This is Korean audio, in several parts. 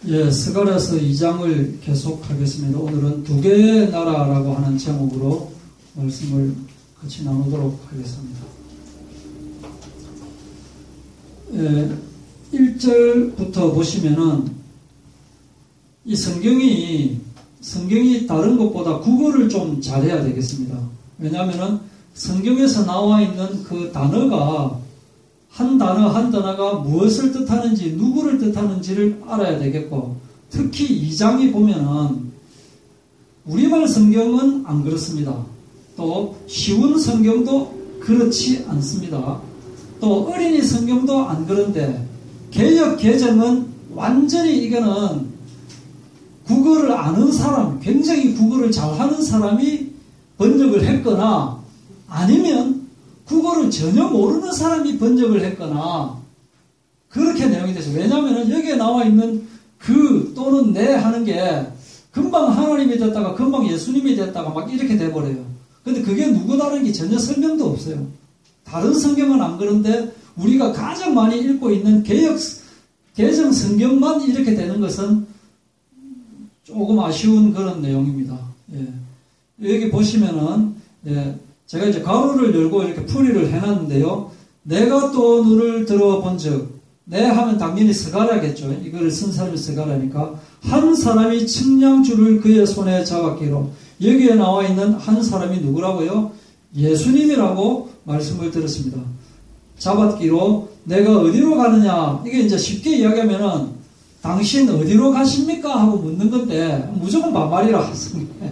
예, 스가랴서 2장을 계속하겠습니다. 오늘은 두 개의 나라라고 하는 제목으로 말씀을 같이 나누도록 하겠습니다. 예, 1절부터 보시면은 이 성경이 다른 것보다 국어를 좀 잘해야 되겠습니다. 왜냐하면은 성경에서 나와 있는 그 단어가 한 단어 한 단어가 무엇을 뜻하는지 누구를 뜻하는지를 알아야 되겠고, 특히 2장이 보면은 우리말 성경은 안 그렇습니다. 또 쉬운 성경도 그렇지 않습니다. 또 어린이 성경도 안 그런데 개역 개정은 완전히 이거는 국어를 아는 사람, 굉장히 국어를 잘하는 사람이 번역을 했거나 아니면 국어를 전혀 모르는 사람이 번역을 했거나 그렇게 내용이 되죠. 왜냐하면 여기에 나와 있는 그 또는 내 하는 게 금방 하나님이 됐다가 금방 예수님이 됐다가 막 이렇게 돼버려요. 근데 그게 누구다라는 게 전혀 설명도 없어요. 다른 성경은 안 그런데 우리가 가장 많이 읽고 있는 개정 성경만 이렇게 되는 것은 조금 아쉬운 그런 내용입니다. 예. 여기 보시면은 예. 제가 이제 가로를 열고 이렇게 풀이를 해놨는데요. 내가 또 눈을 들어본 즉, 내 하면 당연히 스가랴겠죠. 이거를 쓴 사람이 스가랴니까. 한 사람이 측량줄을 그의 손에 잡았기로. 여기에 나와 있는 한 사람이 누구라고요? 예수님이라고 말씀을 들었습니다. 잡았기로 내가 어디로 가느냐. 이게 이제 쉽게 이야기하면은 당신 어디로 가십니까? 하고 묻는 건데 무조건 반말이라 하십니다.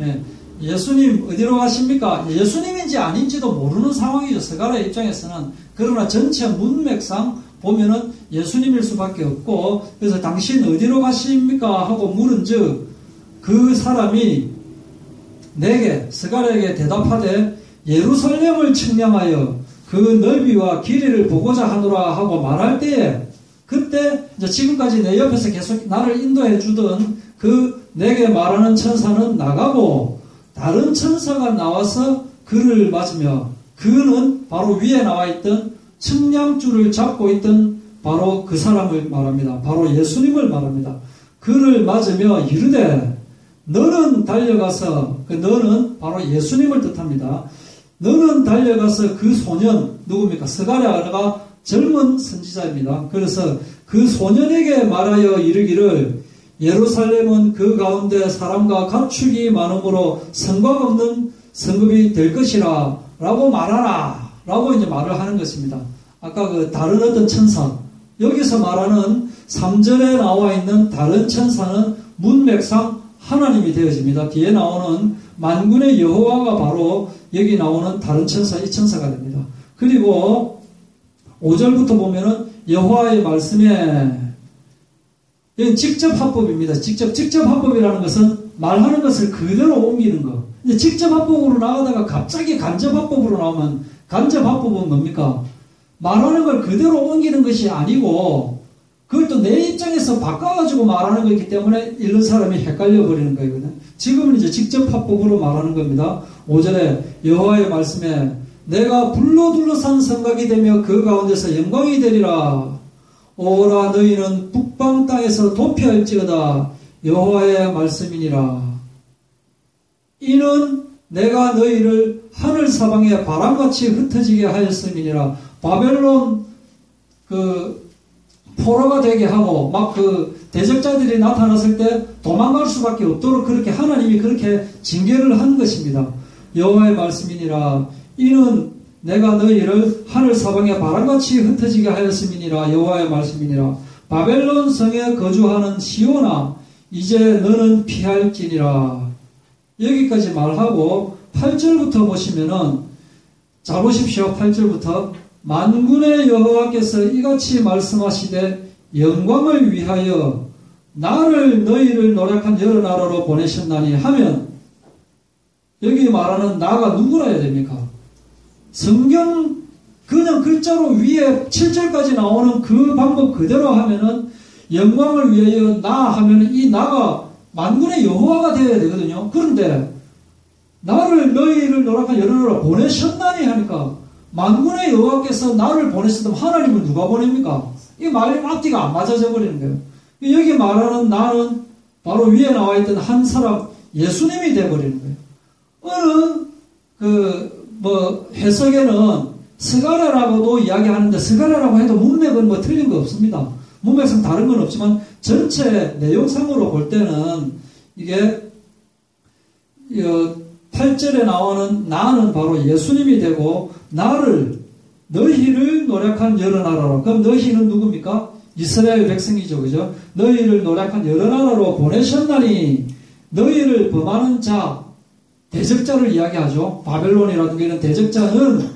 예. 예수님 어디로 가십니까? 예수님인지 아닌지도 모르는 상황이죠. 스가랴 입장에서는. 그러나 전체 문맥상 보면은 예수님일 수밖에 없고, 그래서 당신 어디로 가십니까? 하고 물은즉 그 사람이 내게 스가랴에게 대답하되 예루살렘을 측량하여 그 넓이와 길이를 보고자 하노라 하고 말할 때에, 그때 이제 지금까지 내 옆에서 계속 나를 인도해 주던 그 내게 말하는 천사는 나가고 다른 천사가 나와서 그를 맞으며, 그는 바로 위에 나와 있던 측량줄을 잡고 있던 바로 그 사람을 말합니다. 바로 예수님을 말합니다. 그를 맞으며 이르되 너는 달려가서, 그 너는 바로 예수님을 뜻합니다. 너는 달려가서 그 소년, 누굽니까? 스가랴가 젊은 선지자입니다. 그래서 그 소년에게 말하여 이르기를 예루살렘은 그 가운데 사람과 가축이 많으므로 성곽 없는 성읍이 될 것이라 라고 말하라 라고 이제 말을 하는 것입니다. 아까 그 다른 어떤 천사, 여기서 말하는 3절에 나와 있는 다른 천사는 문맥상 하나님이 되어집니다. 뒤에 나오는 만군의 여호와가 바로 여기 나오는 다른 천사, 이 천사가 됩니다. 그리고 5절부터 보면은 여호와의 말씀에, 이건 직접 화법입니다. 직접 화법이라는 것은 말하는 것을 그대로 옮기는 거. 이제 직접 화법으로 나가다가 갑자기 간접 화법으로 나오면, 간접 화법은 뭡니까? 말하는 걸 그대로 옮기는 것이 아니고 그걸 또 내 입장에서 바꿔가지고 말하는 거기 때문에 읽는 사람이 헷갈려 버리는 거거든요. 지금은 이제 직접 화법으로 말하는 겁니다. 5절에 여호와의 말씀에 내가 불로 둘러싼 성곽이 되며 그 가운데서 영광이 되리라. 오라 너희는 북방 땅에서 도피할지어다. 여호와의 말씀이니라. 이는 내가 너희를 하늘 사방에 바람같이 흩어지게 하였음이니라. 바벨론 그 포로가 되게 하고 막 그 대적자들이 나타났을 때 도망갈 수밖에 없도록 그렇게 하나님이 그렇게 징계를 한 것입니다. 여호와의 말씀이니라. 이는 내가 너희를 하늘 사방에 바람같이 흩어지게 하였음이니라. 여호와의 말씀이니라. 바벨론 성에 거주하는 시온아 이제 너는 피할지니라. 여기까지 말하고 8절부터 보시면은, 자 보십시오. 8절부터 만군의 여호와께서 이같이 말씀하시되 영광을 위하여 나를 너희를 노력한 여러 나라로 보내셨나니 하면, 여기 말하는 나가 누구라 해야 됩니까? 성경 그냥 글자로 위에 7절까지 나오는 그 방법 그대로 하면은 영광을 위하여 나 하면은 이 나가 만군의 여호와가 되어야 되거든요. 그런데 나를 너희를 노력한 여러 나라로 보내셨나니 하니까 만군의 여호와께서 나를 보내셨다면 하나님을 누가 보냅니까? 이 말이 앞뒤가 안 맞아져 버리는 거예요. 여기 말하는 나는 바로 위에 나와 있던 한 사람 예수님이 되어버리는 거예요. 어느 해석에는 스가랴라고도 이야기하는데 스가랴라고 해도 문맥은 틀린 거 없습니다. 문맥상 다른 건 없지만 전체 내용상으로 볼 때는 이게 8절에 나오는 나는 바로 예수님이 되고 너희를 노력한 여러 나라로. 그럼 너희는 누굽니까? 이스라엘 백성이죠. 그죠? 너희를 노력한 여러 나라로 보내셨나니 너희를 범하는 자, 대적자를 이야기하죠. 바벨론이라든가 이런 대적자는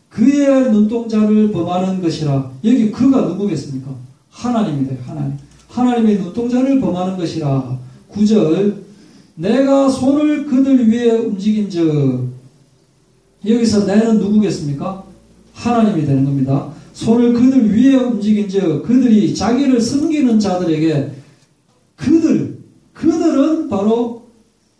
그의 눈동자를 범하는 것이라. 여기 그가 누구겠습니까? 하나님이 돼요. 하나님의 눈동자를 범하는 것이라. 9절 내가 손을 그들 위에 움직인즉 여기서 내는 누구겠습니까? 하나님이 되는 겁니다. 손을 그들 위에 움직인즉 그들이 자기를 섬기는 자들에게 그들은 바로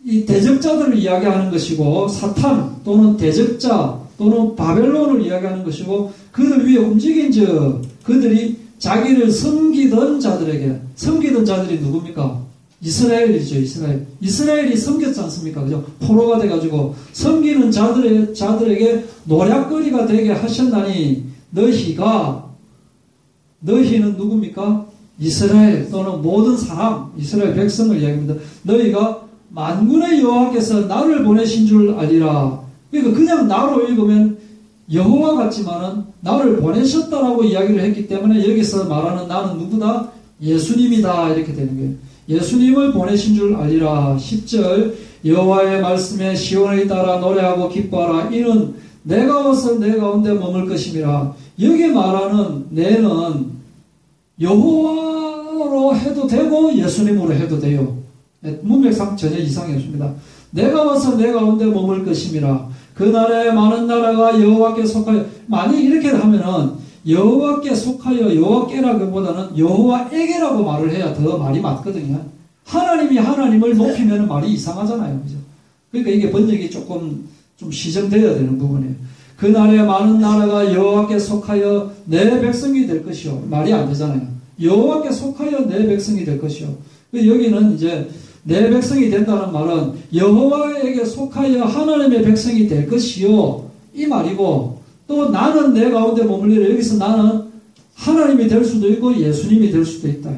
이 대적자들을 이야기하는 것이고 사탄 또는 대적자 또는 바벨론을 이야기하는 것이고 그들 위에 움직인즉 그들이 자기를 섬기던 자들이 누굽니까? 이스라엘이죠. 이스라엘이 섬겼지 않습니까? 그죠? 포로가 돼가지고 섬기는 자들에게 노략거리가 되게 하셨나니 너희는 누굽니까? 이스라엘 또는 모든 사람, 이스라엘 백성을 이야기합니다. 너희가 만군의 여호와께서 나를 보내신 줄 알리라. 그러니까 그냥 나로 읽으면 여호와 같지만은 나를 보내셨다라고 이야기를 했기 때문에 여기서 말하는 나는 누구다? 예수님이다. 이렇게 되는 거예요. 예수님을 보내신 줄 알리라. 10절 여호와의 말씀에 시온을 따라 노래하고 기뻐하라. 이는 내가 와서 내 가운데 머물 것임이라. 여기 말하는 내는 여호와로 해도 되고 예수님으로 해도 돼요. 문맥상 전혀 이상이 없습니다. 내가 와서 내 가운데 머물 것임이라. 그날에 많은 나라가 여호와께 속하여. 만약 이렇게 하면은 여호와께 속하여 여호와께라기보다는 여호와에게라고 말을 해야 더 말이 맞거든요. 하나님이 하나님을 높이면 말이 이상하잖아요. 그죠? 그러니까 이게 번역이 조금 좀 시정되어야 되는 부분이에요. 그날에 많은 나라가 여호와께 속하여 내 백성이 될 것이요. 말이 안 되잖아요. 여호와께 속하여 내 백성이 될 것이요. 여기는 이제 내 백성이 된다는 말은 여호와에게 속하여 하나님의 백성이 될 것이요. 이 말이고 또 나는 내 가운데 머물리라. 여기서 나는 하나님이 될 수도 있고 예수님이 될 수도 있다.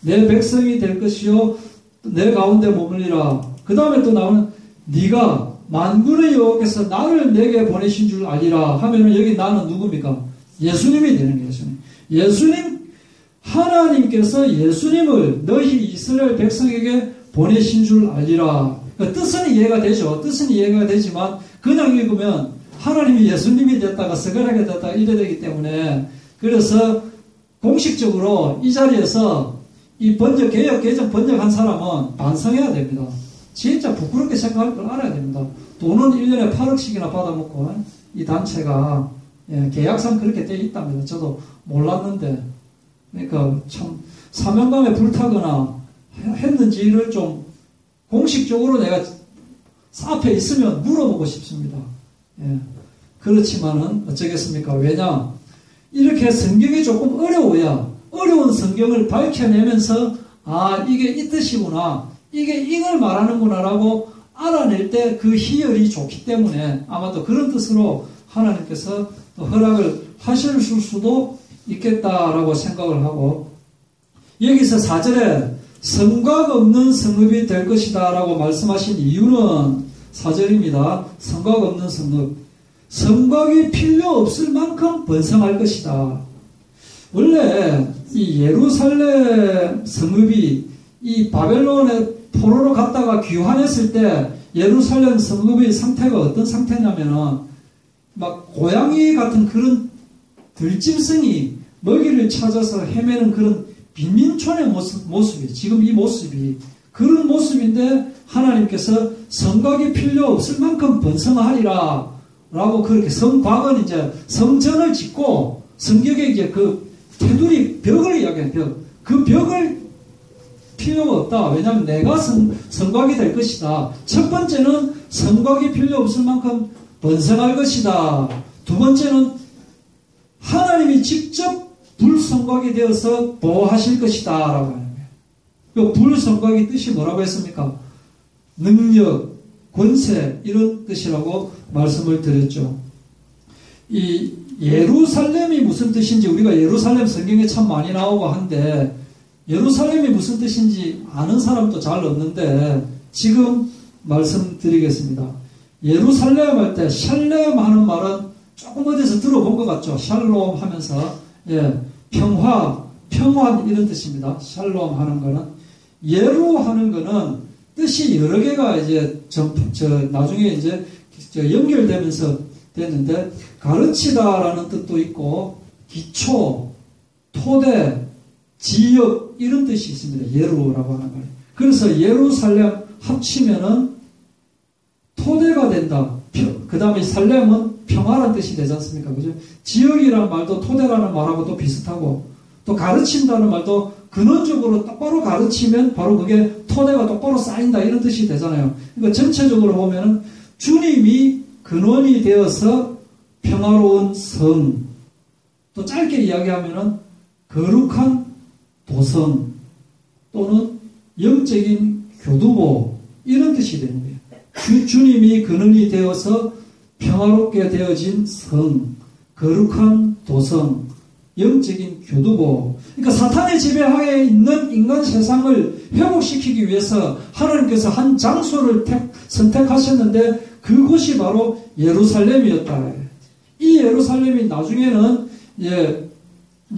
내 백성이 될 것이요. 내 가운데 머물리라. 그 다음에 또 나오는 네가 만군의 여호와께서 나를 내게 보내신 줄 알리라 하면은 여기 나는 누굽니까? 예수님이 되는 거예요. 예수님 하나님께서 예수님을 너희 이스라엘 백성에게 보내신 줄 알리라. 그러니까 뜻은 이해가 되죠. 뜻은 이해가 되지만 그냥 읽으면 하나님이 예수님이 됐다가 스가랴가 됐다가 이래 되기 때문에 그래서 공식적으로 이 자리에서 이 개혁 개정 번역한 사람은 반성해야 됩니다. 진짜 부끄럽게 생각할 걸 알아야 됩니다. 돈은 1년에 8억씩이나 받아먹고 이 단체가 계약상 그렇게 돼 있답니다. 저도 몰랐는데 그러니까 참 사명감에 불타거나 했는지를 좀 공식적으로 내가 앞에 있으면 물어보고 싶습니다. 그렇지만은 어쩌겠습니까? 왜냐? 이렇게 성경이 조금 어려운 성경을 밝혀내면서 이게 이 뜻이구나. 이게 이걸 말하는구나라고 알아낼 때 그 희열이 좋기 때문에 아마도 그런 뜻으로 하나님께서 또 허락을 하실 수도 있겠다라고 생각을 하고 여기서 4절에 성곽 없는 성읍이 될 것이다 라고 말씀하신 이유는 4절입니다. 성곽 없는 성읍. 성곽이 필요 없을 만큼 번성할 것이다. 원래 이 예루살렘 성읍이 이 바벨론의 포로로 갔다가 귀환했을 때 예루살렘 성읍의 상태가 어떤 상태냐면은 막 고양이 같은 그런 들짐승이 먹이를 찾아서 헤매는 그런 빈민촌의 모습이 지금 이 모습이 그런 모습인데 하나님께서 성곽이 필요 없을 만큼 번성하리라 라고 그렇게 성곽은 이제 성전을 짓고 성경에 이제 그 테두리 벽을 이야기해요. 그 벽을 필요가 없다. 왜냐하면 내가 성곽이 될 것이다. 첫 번째는 성곽이 필요 없을 만큼 번성할 것이다. 두 번째는 하나님이 직접 불성곽이 되어서 보호하실 것이다 라고 하는 거예요. 불성곽의 뜻이 뭐라고 했습니까? 능력, 권세 이런 뜻이라고 말씀을 드렸죠. 이 예루살렘이 무슨 뜻인지 우리가 예루살렘 성경에 참 많이 나오고 한데 예루살렘이 무슨 뜻인지 아는 사람도 잘 없는데 지금 말씀드리겠습니다. 예루살렘 할 때 샬렘 하는 말은 조금 어디서 들어본 것 같죠? 샬롬 하면서 평화, 평안 이런 뜻입니다. 샬롬 하는 거는 예루 하는 거는 뜻이 여러 개가 이제 나중에 이제 연결되면서 됐는데 가르치다라는 뜻도 있고 기초, 토대, 지역 이런 뜻이 있습니다. 예루라고 하는 거예요. 그래서 예루살렘 합치면은 토대가 된다. 그 다음에 살렘은 평화란 뜻이 되지 않습니까? 그죠? 지역이라는 말도 토대라는 말하고 또 비슷하고 또 가르친다는 말도 근원적으로 똑바로 가르치면 바로 그게 토대가 똑바로 쌓인다 이런 뜻이 되잖아요. 그러니까 전체적으로 보면은 주님이 근원이 되어서 평화로운 성, 또 짧게 이야기하면은 거룩한 도성 또는 영적인 교두보 이런 뜻이 되는 거예요. 주님이 근원이 되어서 평화롭게 되어진 성, 거룩한 도성, 영적인 교두보. 그러니까 사탄의 지배하에 있는 인간 세상을 회복시키기 위해서 하나님께서 한 장소를 선택하셨는데 그곳이 바로 예루살렘이었다. 이 예루살렘이 나중에는 이제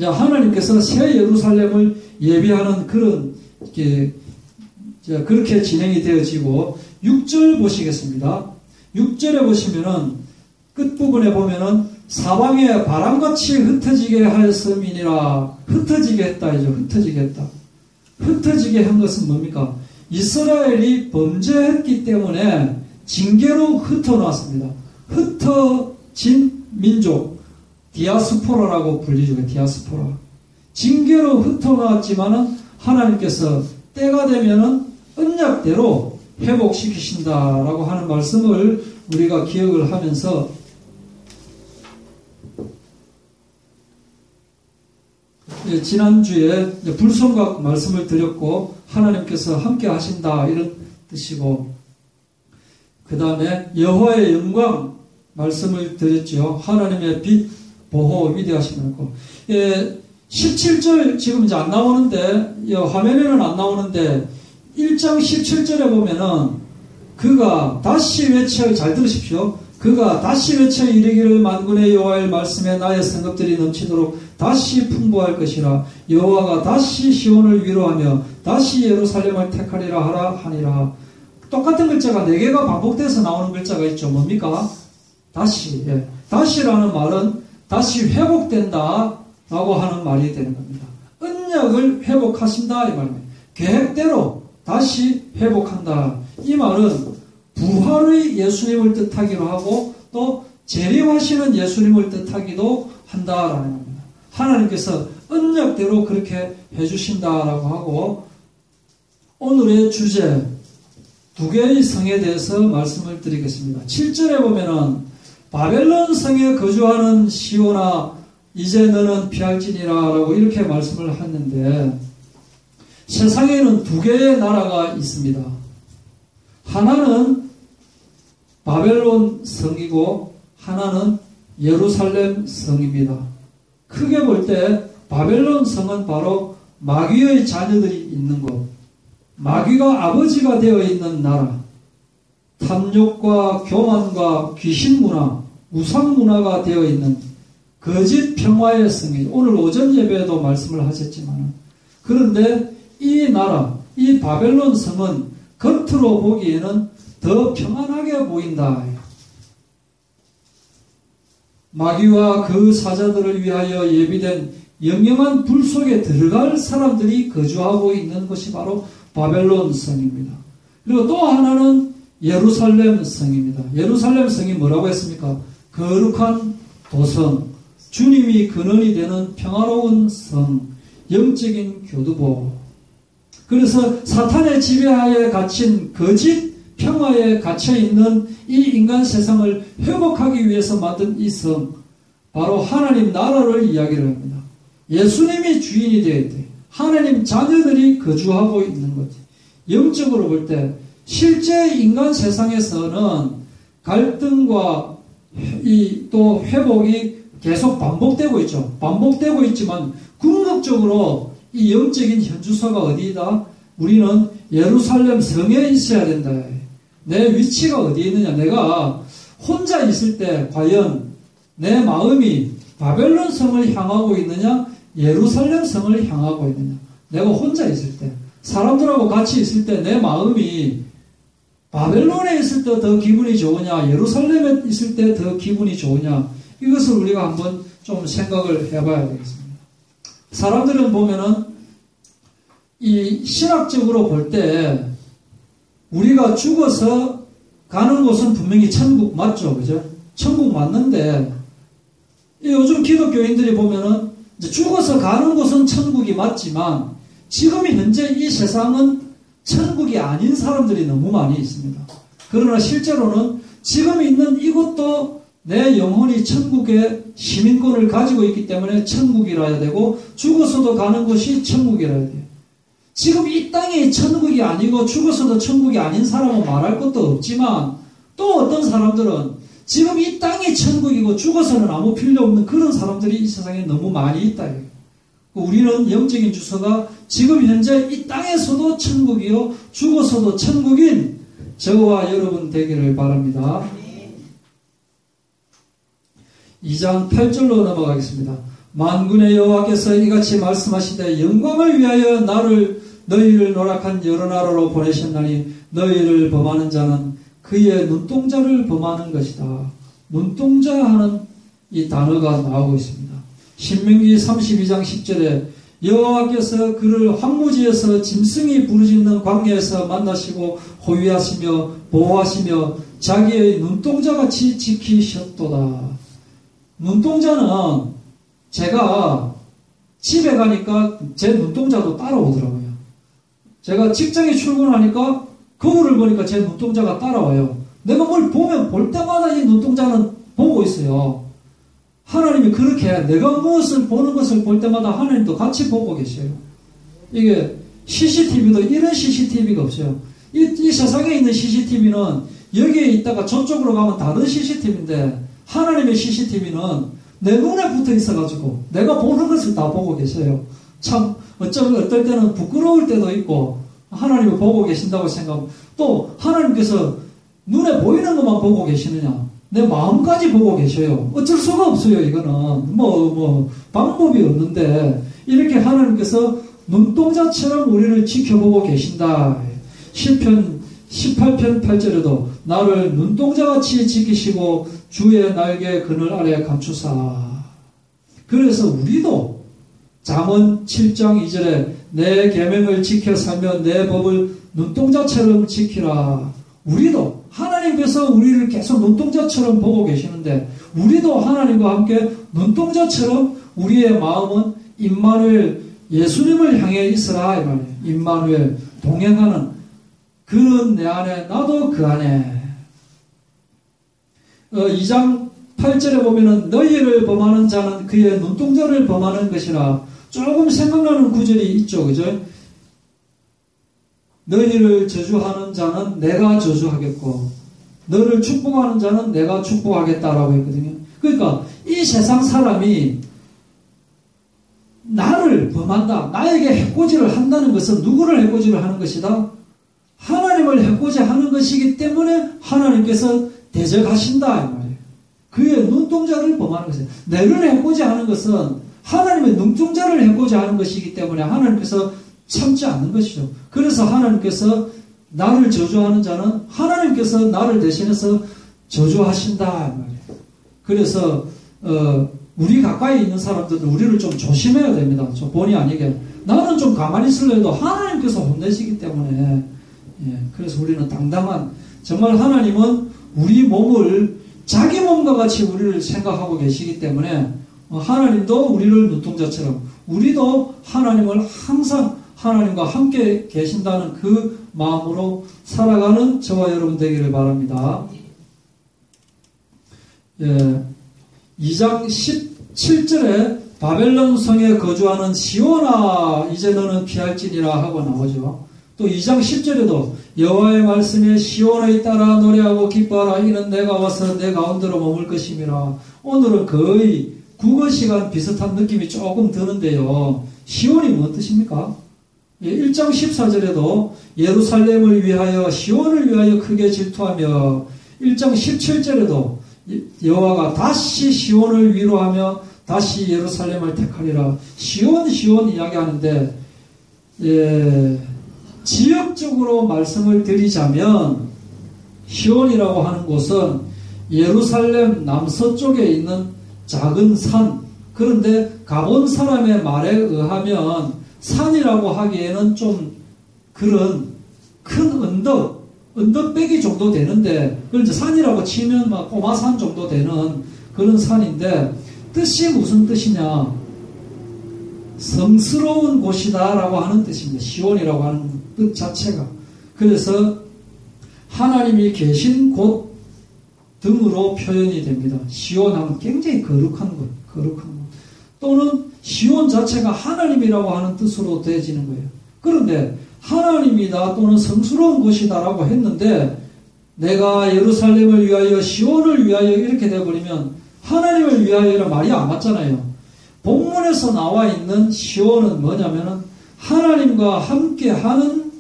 하나님께서 새 예루살렘을 예비하는 그런 그렇게 진행이 되어지고 6절 보시겠습니다. 6절에 보시면은 끝부분에 보면은 사방에 바람같이 흩어지게 하였음이니라. 흩어지게 했다 이죠. 흩어지게 했다. 흩어지게 한 것은 뭡니까? 이스라엘이 범죄했기 때문에 징계로 흩어놨습니다. 흩어진 민족 디아스포라라고 불리죠. 디아스포라. 징계로 흩어놨지만은 하나님께서 때가 되면은 언약대로 회복시키신다라고 하는 말씀을 우리가 기억을 하면서 지난주에 불성각 말씀을 드렸고 하나님께서 함께 하신다 이런 뜻이고 그 다음에 여호와의 영광 말씀을 드렸죠. 하나님의 빛, 보호, 위대하신 거. 17절 지금 이제 안 나오는데 화면에는 안 나오는데 1장 17절에 보면은 그가 다시 외쳐 잘 들으십시오. 그가 다시 외쳐 이르기를 만군의 여호와의 말씀에 나의 성읍들이 넘치도록 다시 풍부할 것이라. 여호와가 다시 시온을 위로하며 다시 예루살렘을 택하리라 하라 하니라. 똑같은 글자가 4개가 반복돼서 나오는 글자가 있죠. 뭡니까? 다시. 다시라는 말은 다시 회복된다 라고 하는 말이 되는 겁니다. 언약을 회복하신다 이 말입니다. 계획대로 다시 회복한다. 이 말은 부활의 예수님을 뜻하기도 하고 또 재림하시는 예수님을 뜻하기도 한다라는 겁니다. 하나님께서 언약대로 그렇게 해주신다라고 하고 오늘의 주제 2개의 성에 대해서 말씀을 드리겠습니다. 7절에 보면은 바벨론 성에 거주하는 시온아 이제 너는 피할지니라 라고 이렇게 말씀을 하는데 세상에는 2개의 나라가 있습니다. 하나는 바벨론 성이고 하나는 예루살렘 성입니다. 크게 볼 때 바벨론 성은 바로 마귀의 자녀들이 있는 곳, 마귀가 아버지가 되어 있는 나라, 탐욕과 교만과 귀신 문화, 우상 문화가 되어 있는 거짓 평화의 성이 오늘 오전 예배에도 말씀을 하셨지만 그런데 이 나라, 이 바벨론 성은 겉으로 보기에는 더 평안하게 보인다. 마귀와 그 사자들을 위하여 예비된 영영한 불 속에 들어갈 사람들이 거주하고 있는 것이 바로 바벨론 성입니다. 그리고 또 하나는 예루살렘 성입니다. 예루살렘 성이 뭐라고 했습니까? 거룩한 도성, 주님이 근원이 되는 평화로운 성, 영적인 교두보. 그래서 사탄의 지배하에 갇힌 거짓 평화에 갇혀있는 이 인간 세상을 회복하기 위해서 만든 이 성, 바로 하나님 나라를 이야기를 합니다. 예수님이 주인이 되어야 돼. 하나님 자녀들이 거주하고 있는 거지. 영적으로 볼 때 실제 인간 세상에서는 갈등과 또 회복이 계속 반복되고 있죠. 반복되고 있지만 궁극적으로 이 영적인 현주소가 어디다? 우리는 예루살렘 성에 있어야 된다. 내 위치가 어디에 있느냐? 내가 혼자 있을 때 과연 내 마음이 바벨론 성을 향하고 있느냐? 예루살렘 성을 향하고 있느냐? 내가 혼자 있을 때, 사람들하고 같이 있을 때 내 마음이 바벨론에 있을 때 더 기분이 좋으냐? 예루살렘에 있을 때 더 기분이 좋으냐? 이것을 우리가 한번 좀 생각을 해봐야 되겠습니다. 사람들은 보면은 이 신학적으로 볼 때 우리가 죽어서 가는 곳은 분명히 천국 맞죠? 그죠? 천국 맞는데 요즘 기독교인들이 보면은 이제 죽어서 가는 곳은 천국이 맞지만 지금 현재 이 세상은 천국이 아닌 사람들이 너무 많이 있습니다. 그러나 실제로는 지금 있는 이곳도 내 영혼이 천국의 시민권을 가지고 있기 때문에 천국이라 해야 되고 죽어서도 가는 곳이 천국이라 해야 돼요. 지금 이 땅이 천국이 아니고 죽어서도 천국이 아닌 사람은 말할 것도 없지만 또 어떤 사람들은 지금 이 땅이 천국이고 죽어서는 아무 필요 없는 그런 사람들이 이 세상에 너무 많이 있다. 우리는 영적인 주소가 지금 현재 이 땅에서도 천국이요 죽어서도 천국인 저와 여러분 되기를 바랍니다. 2장 8절로 넘어가겠습니다. 만군의 여호와께서 이같이 말씀하시되 영광을 위하여 너희를 노력한 여러 나라로 보내셨나니 너희를 범하는 자는 그의 눈동자를 범하는 것이다. 눈동자 하는 이 단어가 나오고 있습니다. 신명기 32장 10절에 여호와께서 그를 황무지에서 짐승이 부르짖는 광야에서 만나시고 호위하시며 보호하시며 자기의 눈동자같이 지키셨도다. 눈동자는 제가 집에 가니까 제 눈동자도 따라오더라고요. 제가 직장에 출근하니까 거울을 보니까 제 눈동자가 따라와요. 내가 뭘 보면 볼 때마다 이 눈동자는 보고 있어요. 하나님이 그렇게 내가 무엇을 보는 것을 볼 때마다 하나님도 같이 보고 계셔요. 이게 CCTV도 이런 CCTV가 없어요. 이 세상에 있는 CCTV는 여기에 있다가 저쪽으로 가면 다른 CCTV인데 하나님의 CCTV는 내 눈에 붙어 있어가지고 내가 보는 것을 다 보고 계셔요. 참 어떨 때는 부끄러울 때도 있고 하나님을 보고 계신다고 생각하고 또 하나님께서 눈에 보이는 것만 보고 계시느냐? 내 마음까지 보고 계셔요. 어쩔 수가 없어요. 이거는 방법이 없는데 이렇게 하나님께서 눈동자처럼 우리를 지켜보고 계신다. 시편 18편 8절에도 나를 눈동자같이 지키시고 주의 날개 그늘 아래 감추사. 그래서 우리도 잠언 7장 2절에 내 계명을 지켜 살며 내 법을 눈동자처럼 지키라. 우리도 하나님께서 우리를 계속 눈동자처럼 보고 계시는데 우리도 하나님과 함께 눈동자처럼 우리의 마음은 임마누엘 예수님을 향해 있으라 이 말이에요. 임마누엘 동행하는 그는 내 안에 나도 그 안에. 2장 8절에 보면은 너희를 범하는 자는 그의 눈동자를 범하는 것이라. 조금 생각나는 구절이 있죠. 그죠? 너희를 저주하는 자는 내가 저주하겠고 너를 축복하는 자는 내가 축복하겠다라고 했거든요. 그러니까 이 세상 사람이 나를 범한다. 나에게 해코지를 한다는 것은 누구를 해코지를 하는 것이다? 하나님을 해코지 하는 것이기 때문에 하나님께서 대적하신다. 이 말이에요. 그의 눈동자를 범하는 것이에요. 내를 해코지 하는 것은 하나님의 눈동자를 해코지 하는 것이기 때문에 하나님께서 참지 않는 것이죠. 그래서 하나님께서 나를 저주하는 자는 하나님께서 나를 대신해서 저주하신다. 이 말이에요. 그래서 우리 가까이 있는 사람들은 우리를 좀 조심해야 됩니다. 저 본의 아니게. 나는 좀 가만히 있으려 해도 하나님께서 혼내시기 때문에 그래서 우리는 당당한 정말 하나님은 우리 몸을 자기 몸과 같이 우리를 생각하고 계시기 때문에 하나님도 우리를 눈동자처럼 우리도 하나님을 항상 하나님과 함께 계신다는 그 마음으로 살아가는 저와 여러분 되기를 바랍니다. 2장 17절에 바벨론 성에 거주하는 시온아 이제 너는 피할지니라 하고 나오죠. 또 2장 10절에도 여호와의 말씀에 시온에 따라 노래하고 기뻐하라 이는 내가 와서 내 가운데로 머물 것임이라. 오늘은 거의 국어시간 비슷한 느낌이 조금 드는데요. 시온이 무슨 뜻입니까? 1장 14절에도 예루살렘을 위하여 시온을 위하여 크게 질투하며 1장 17절에도 여호와가 다시 시온을 위로하며 다시 예루살렘을 택하리라. 시온 이야기하는데 지역적으로 말씀을 드리자면 시온이라고 하는 곳은 예루살렘 남서쪽에 있는 작은 산, 그런데 가본 사람의 말에 의하면 산이라고 하기에는 좀 그런 큰 언덕배기 정도 되는데, 그걸 이제 산이라고 치면 막 꼬마산 정도 되는 그런 산인데, 뜻이 무슨 뜻이냐? 성스러운 곳이다라고 하는 뜻입니다. 시온이라고 하는 뜻 자체가. 그래서 하나님이 계신 곳 등으로 표현이 됩니다. 시온하면 굉장히 거룩한 곳. 또는 시온 자체가 하나님이라고 하는 뜻으로 되어지는 거예요. 그런데 하나님이다 또는 성스러운 곳이다라고 했는데 내가 예루살렘을 위하여 시온을 위하여 이렇게 되어버리면 하나님을 위하여는 말이 안 맞잖아요. 본문에서 나와 있는 시온은 뭐냐면은 하나님과 함께하는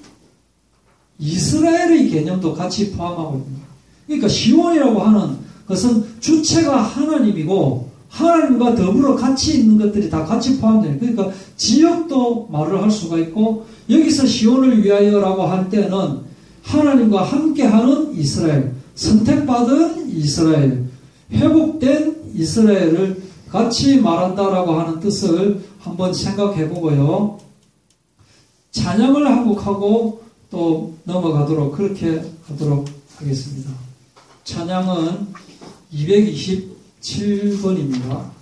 이스라엘의 개념도 같이 포함하고 있습니다. 그러니까 시온이라고 하는 것은 주체가 하나님이고 하나님과 더불어 같이 있는 것들이 다 같이 포함돼요. 그러니까 지역도 말을 할 수가 있고 여기서 시온을 위하여라고 할 때는 하나님과 함께하는 이스라엘, 선택받은 이스라엘, 회복된 이스라엘을 같이 말한다라고 하는 뜻을 한번 생각해 보고요. 찬양을 한곡하고 또 넘어가도록 그렇게 하도록 하겠습니다. 찬양은 227번입니다.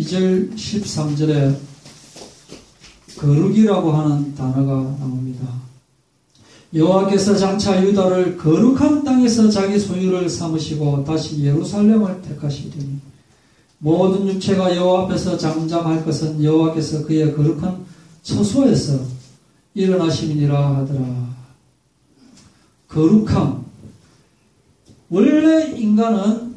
12절 13절에 거룩이라고 하는 단어가 나옵니다. 여호와께서 장차 유다를 거룩한 땅에서 자기 소유를 삼으시고 다시 예루살렘을 택하시리니 모든 육체가 여호와 앞에서 잠잠할 것은 여호와께서 그의 거룩한 처소에서 일어나심이니라 하더라. 거룩함. 원래 인간은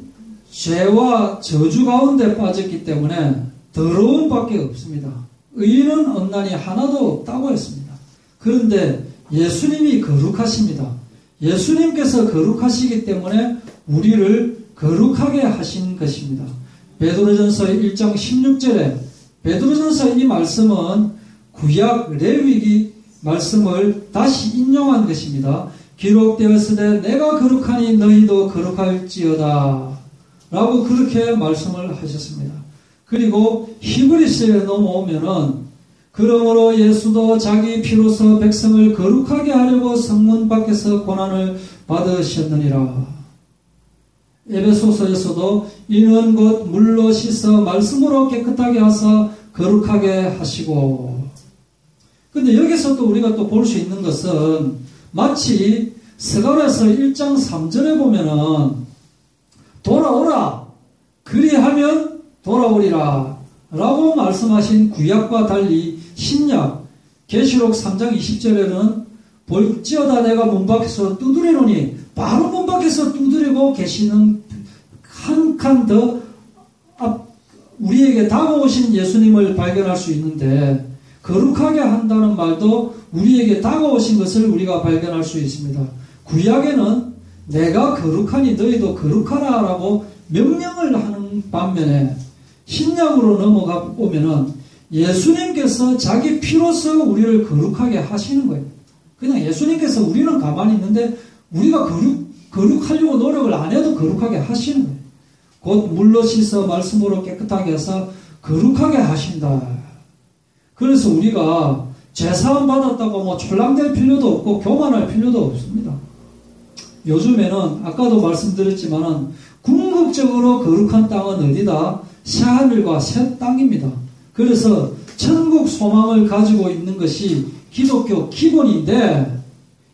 죄와 저주 가운데 빠졌기 때문에 더러움밖에 없습니다. 의인은 없나니 하나도 없다고 했습니다. 그런데 예수님이 거룩하십니다. 예수님께서 거룩하시기 때문에 우리를 거룩하게 하신 것입니다. 베드로전서 1장 16절에 베드로전서 이 말씀은 구약 레위기 말씀을 다시 인용한 것입니다. 기록되었으되 내가 거룩하니 너희도 거룩할지어다 라고 그렇게 말씀을 하셨습니다. 그리고 히브리서에 넘어오면은 그러므로 예수도 자기 피로서 백성을 거룩하게 하려고 성문 밖에서 고난을 받으셨느니라. 에베소서에서도 이는 곧 물로 씻어 말씀으로 깨끗하게 하사 거룩하게 하시고. 근데 여기서 또 우리가 또 볼 수 있는 것은 마치 스가랴서 1장 3절에 보면은 돌아오라 그리하면 돌아오리라 라고 말씀하신 구약과 달리 신약 계시록 3장 20절에는 볼지어다 내가 문 밖에서 두드리노니 바로 문 밖에서 두드리고 계시는 한 칸 더 우리에게 다가오신 예수님을 발견할 수 있는데 거룩하게 한다는 말도 우리에게 다가오신 것을 우리가 발견할 수 있습니다. 구약에는 내가 거룩하니 너희도 거룩하라 라고 명령을 하는 반면에 신약으로 넘어가 보면은 예수님께서 자기 피로서 우리를 거룩하게 하시는 거예요. 그냥 예수님께서 우리는 가만히 있는데 우리가 거룩하려고 노력을 안 해도 거룩하게 하시는 거예요. 곧 물로 씻어 말씀으로 깨끗하게 해서 거룩하게 하신다. 그래서 우리가 죄사함 받았다고 뭐 촐랑댈 필요도 없고 교만할 필요도 없습니다. 요즘에는 아까도 말씀드렸지만은 궁극적으로 거룩한 땅은 어디다? 새하늘과 새 땅입니다. 그래서 천국 소망을 가지고 있는 것이 기독교 기본인데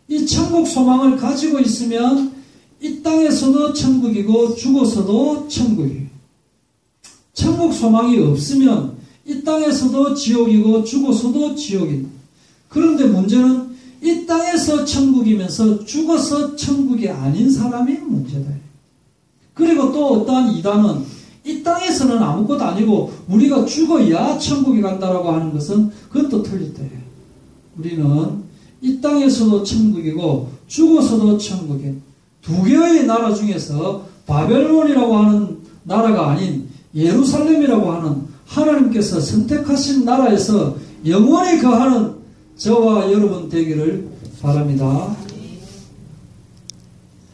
이 천국 소망을 가지고 있으면 이 땅에서도 천국이고 죽어서도 천국이에요. 천국 소망이 없으면 이 땅에서도 지옥이고 죽어서도 지옥입니다. 그런데 문제는 이 땅에서 천국이면서 죽어서 천국이 아닌 사람이 문제다. 그리고 또 어떠한 이단은 이 땅에서는 아무것도 아니고 우리가 죽어야 천국에 간다라고 하는 것은 그건 또 틀렸다. 우리는 이 땅에서도 천국이고 죽어서도 천국이에요. 두 개의 나라 중에서 바벨론이라고 하는 나라가 아닌 예루살렘이라고 하는 하나님께서 선택하신 나라에서 영원히 거하는 저와 여러분 되기를 바랍니다.